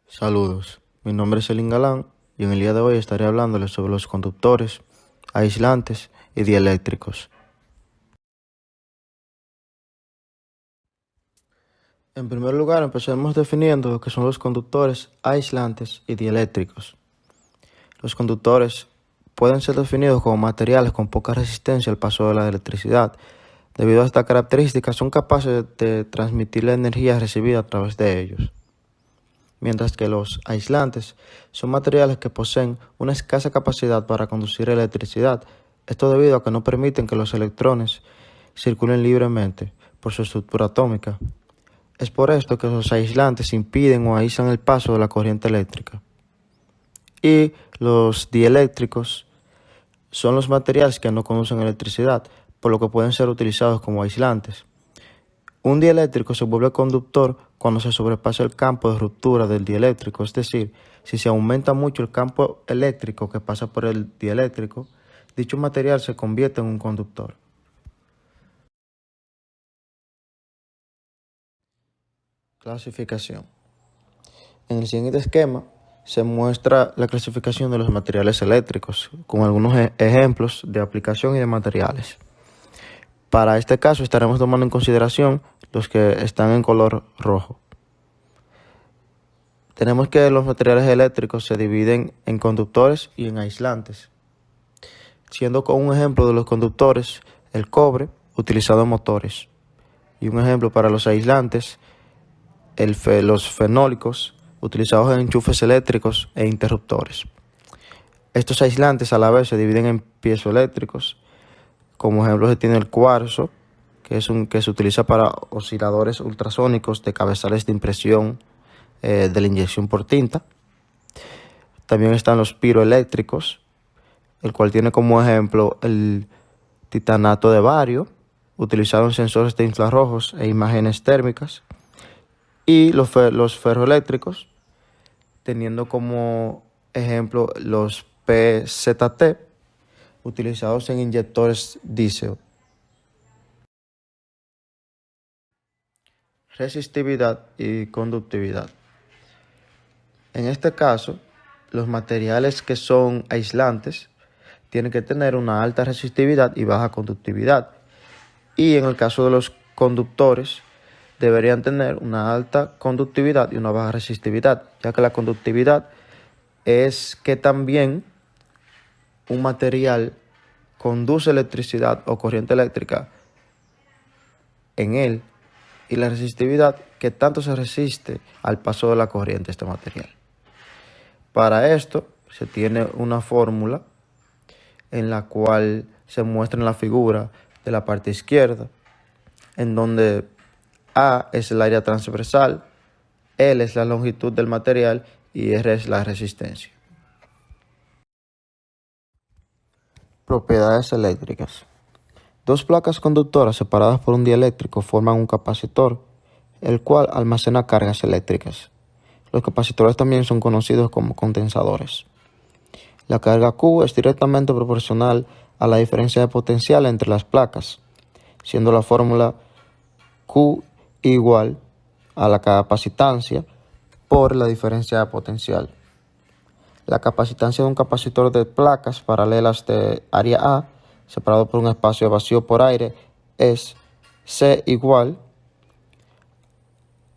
Saludos, mi nombre es Elin Galán y en el día de hoy estaré hablándoles sobre los conductores, aislantes y dieléctricos. En primer lugar, empecemos definiendo lo que son los conductores, aislantes y dieléctricos. Los conductores pueden ser definidos como materiales con poca resistencia al paso de la electricidad. Debido a estas características, son capaces de transmitir la energía recibida a través de ellos. Mientras que los aislantes son materiales que poseen una escasa capacidad para conducir electricidad, esto debido a que no permiten que los electrones circulen libremente por su estructura atómica. Es por esto que los aislantes impiden o aíslan el paso de la corriente eléctrica. Y los dieléctricos son los materiales que no conducen electricidad, por lo que pueden ser utilizados como aislantes. Un dieléctrico se vuelve conductor cuando se sobrepasa el campo de ruptura del dieléctrico, es decir, si se aumenta mucho el campo eléctrico que pasa por el dieléctrico, dicho material se convierte en un conductor. Clasificación. En el siguiente esquema se muestra la clasificación de los materiales eléctricos, con algunos ejemplos de aplicación y de materiales. Para este caso estaremos tomando en consideración los que están en color rojo. Tenemos que los materiales eléctricos se dividen en conductores y en aislantes, siendo con un ejemplo de los conductores el cobre utilizado en motores y un ejemplo para los aislantes los fenólicos utilizados en enchufes eléctricos e interruptores. Estos aislantes a la vez se dividen en piezoeléctricos, como ejemplo se tiene el cuarzo, que se utiliza para osciladores ultrasónicos de cabezales de impresión de la inyección por tinta. También están los piroeléctricos, el cual tiene como ejemplo el titanato de bario, utilizado en sensores de infrarrojos e imágenes térmicas, y los ferroeléctricos, teniendo como ejemplo los PZT, utilizados en inyectores diésel. Resistividad y conductividad. En este caso, los materiales que son aislantes tienen que tener una alta resistividad y baja conductividad. Y en el caso de los conductores, deberían tener una alta conductividad y una baja resistividad, ya que la conductividad es que también un material conduce electricidad o corriente eléctrica en él, y la resistividad que tanto se resiste al paso de la corriente este material. Para esto se tiene una fórmula en la cual se muestra en la figura de la parte izquierda, en donde A es el área transversal, L es la longitud del material y R es la resistencia. Propiedades eléctricas. Dos placas conductoras separadas por un dieléctrico forman un capacitor, el cual almacena cargas eléctricas. Los capacitores también son conocidos como condensadores. La carga Q es directamente proporcional a la diferencia de potencial entre las placas, siendo la fórmula Q igual a la capacitancia por la diferencia de potencial. La capacitancia de un capacitor de placas paralelas de área A, separado por un espacio vacío por aire, es C igual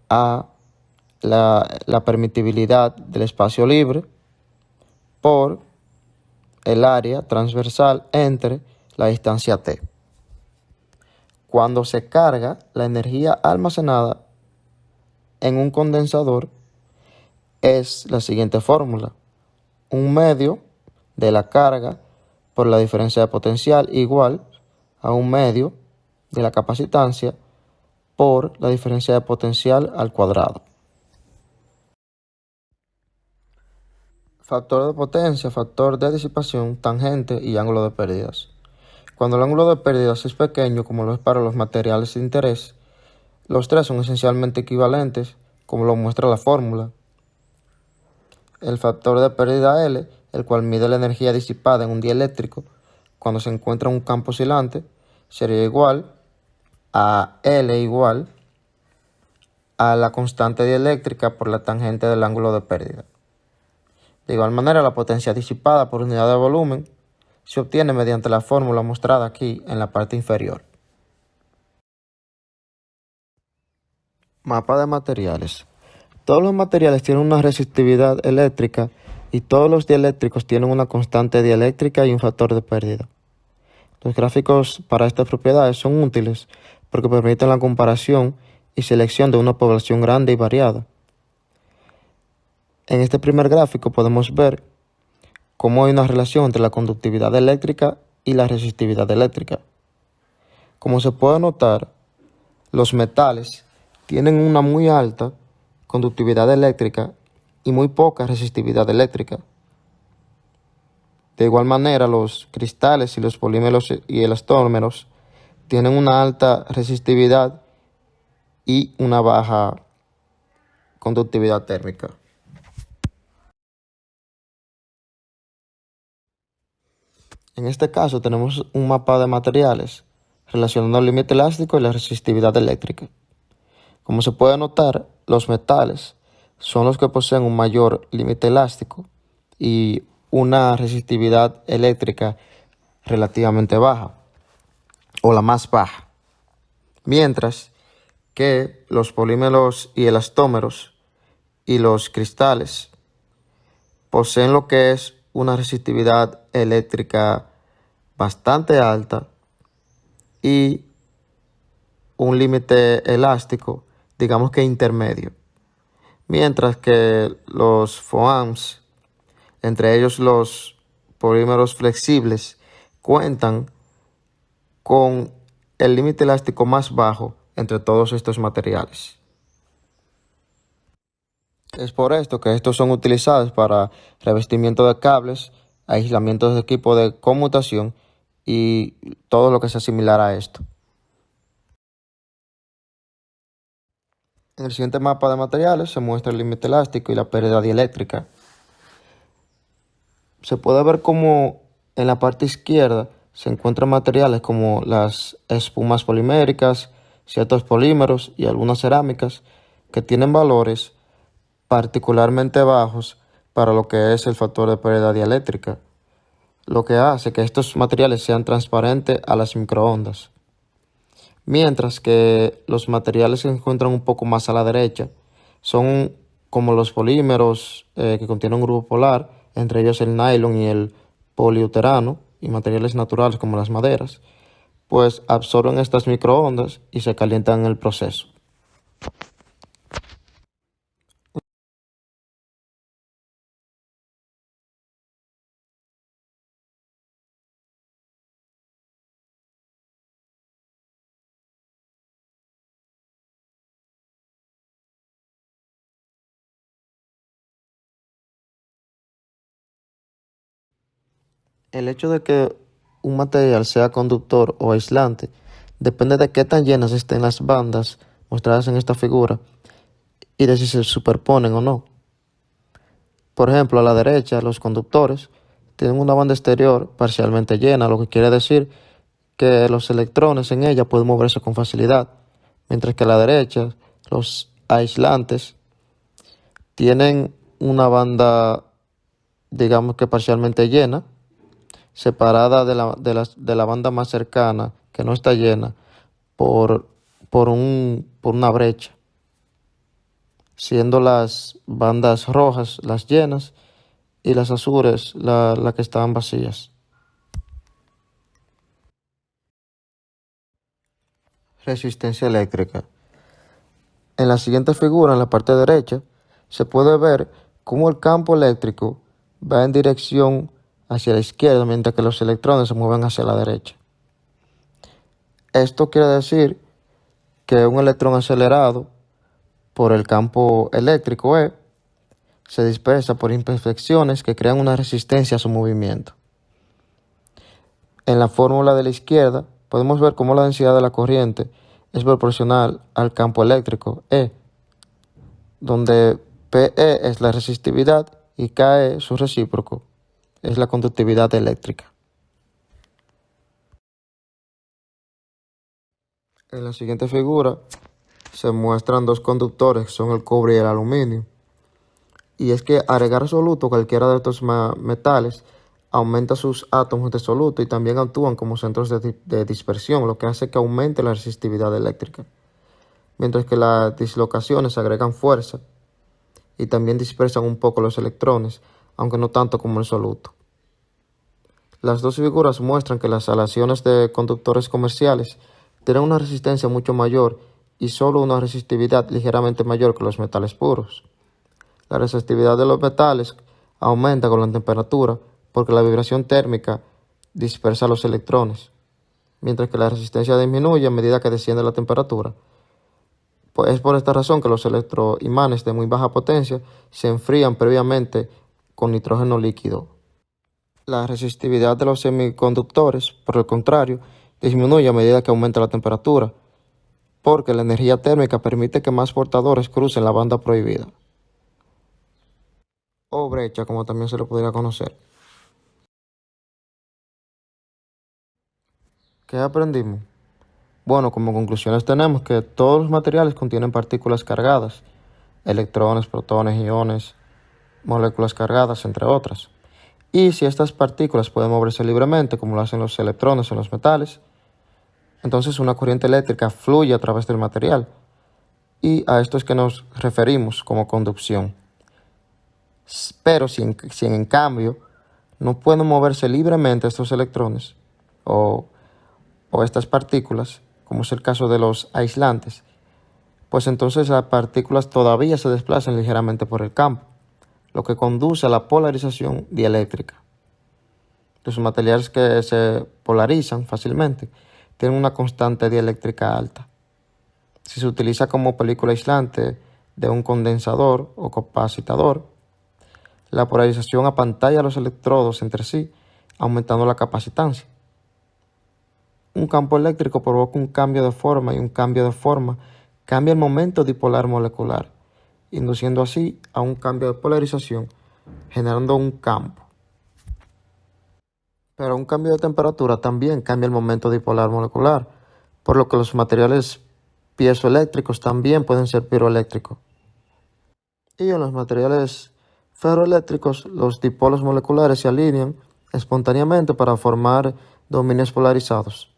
a la permitibilidad del espacio libre por el área transversal entre la distancia T. Cuando se carga, la energía almacenada en un condensador es la siguiente fórmula: un medio de la carga por la diferencia de potencial igual a un medio de la capacitancia por la diferencia de potencial al cuadrado. Factor de potencia, factor de disipación, tangente y ángulo de pérdidas. Cuando el ángulo de pérdidas es pequeño, como lo es para los materiales de interés, los tres son esencialmente equivalentes, como lo muestra la fórmula. El factor de pérdida L, el cual mide la energía disipada en un dieléctrico cuando se encuentra en un campo oscilante, sería igual a L igual a la constante dieléctrica por la tangente del ángulo de pérdida. De igual manera, la potencia disipada por unidad de volumen se obtiene mediante la fórmula mostrada aquí en la parte inferior. Mapa de materiales. Todos los materiales tienen una resistividad eléctrica y todos los dieléctricos tienen una constante dieléctrica y un factor de pérdida. Los gráficos para estas propiedades son útiles porque permiten la comparación y selección de una población grande y variada. En este primer gráfico podemos ver cómo hay una relación entre la conductividad eléctrica y la resistividad eléctrica. Como se puede notar, los metales tienen una muy alta conductividad eléctrica y muy poca resistividad eléctrica. De igual manera, los cristales y los polímeros y elastómeros tienen una alta resistividad y una baja conductividad térmica. En este caso tenemos un mapa de materiales relacionando el límite elástico y la resistividad eléctrica. Como se puede notar, los metales son los que poseen un mayor límite elástico y una resistividad eléctrica relativamente baja, o la más baja, mientras que los polímeros y elastómeros y los cristales poseen lo que es una resistividad eléctrica bastante alta y un límite elástico, digamos que intermedio, mientras que los foams, entre ellos los polímeros flexibles, cuentan con el límite elástico más bajo entre todos estos materiales. Es por esto que estos son utilizados para revestimiento de cables, aislamientos de equipo de conmutación y todo lo que sea similar a esto. En el siguiente mapa de materiales se muestra el límite elástico y la pérdida dieléctrica. Se puede ver cómo en la parte izquierda se encuentran materiales como las espumas poliméricas, ciertos polímeros y algunas cerámicas que tienen valores particularmente bajos para lo que es el factor de pérdida dieléctrica, lo que hace que estos materiales sean transparentes a las microondas. Mientras que los materiales que se encuentran un poco más a la derecha son como los polímeros que contienen un grupo polar, entre ellos el nylon y el poliuretano, y materiales naturales como las maderas, pues absorben estas microondas y se calientan en el proceso. El hecho de que un material sea conductor o aislante depende de qué tan llenas estén las bandas mostradas en esta figura y de si se superponen o no. Por ejemplo, a la derecha, los conductores tienen una banda exterior parcialmente llena, lo que quiere decir que los electrones en ella pueden moverse con facilidad, mientras que a la derecha, los aislantes tienen una banda, digamos que parcialmente llena, separada de la banda más cercana, que no está llena, por una brecha, siendo las bandas rojas las llenas y las azules las que estaban vacías. Resistencia eléctrica. En la siguiente figura, en la parte derecha, se puede ver cómo el campo eléctrico va en dirección hacia la izquierda, mientras que los electrones se mueven hacia la derecha. Esto quiere decir que un electrón acelerado por el campo eléctrico E se dispersa por imperfecciones que crean una resistencia a su movimiento. En la fórmula de la izquierda podemos ver cómo la densidad de la corriente es proporcional al campo eléctrico E, donde PE es la resistividad y KE, su recíproco, es la conductividad eléctrica. En la siguiente figura se muestran dos conductores, que son el cobre y el aluminio. Y es que agregar soluto a cualquiera de estos metales aumenta sus átomos de soluto y también actúan como centros de dispersión, lo que hace que aumente la resistividad eléctrica. Mientras que las dislocaciones agregan fuerza y también dispersan un poco los electrones, aunque no tanto como el soluto. Las dos figuras muestran que las aleaciones de conductores comerciales tienen una resistencia mucho mayor y solo una resistividad ligeramente mayor que los metales puros. La resistividad de los metales aumenta con la temperatura porque la vibración térmica dispersa los electrones, mientras que la resistencia disminuye a medida que desciende la temperatura. Pues es por esta razón que los electroimanes de muy baja potencia se enfrían previamente con nitrógeno líquido. La resistividad de los semiconductores, por el contrario, disminuye a medida que aumenta la temperatura, porque la energía térmica permite que más portadores crucen la banda prohibida, o brecha, como también se le podría conocer. ¿Qué aprendimos? Bueno, como conclusiones tenemos que todos los materiales contienen partículas cargadas, electrones, protones, iones, moléculas cargadas, entre otras. Y si estas partículas pueden moverse libremente, como lo hacen los electrones en los metales, entonces una corriente eléctrica fluye a través del material. Y a esto es que nos referimos como conducción. Pero si en cambio no pueden moverse libremente estos electrones o estas partículas, como es el caso de los aislantes, pues entonces las partículas todavía se desplazan ligeramente por el campo, lo que conduce a la polarización dieléctrica. Los materiales que se polarizan fácilmente tienen una constante dieléctrica alta. Si se utiliza como película aislante de un condensador o capacitador, la polarización apantalla los electrodos entre sí, aumentando la capacitancia. Un campo eléctrico provoca un cambio de forma y un cambio de forma cambia el momento dipolar molecular, induciendo así a un cambio de polarización, generando un campo. Pero un cambio de temperatura también cambia el momento dipolar molecular, por lo que los materiales piezoeléctricos también pueden ser piroeléctricos. Y en los materiales ferroeléctricos, los dipolos moleculares se alinean espontáneamente para formar dominios polarizados.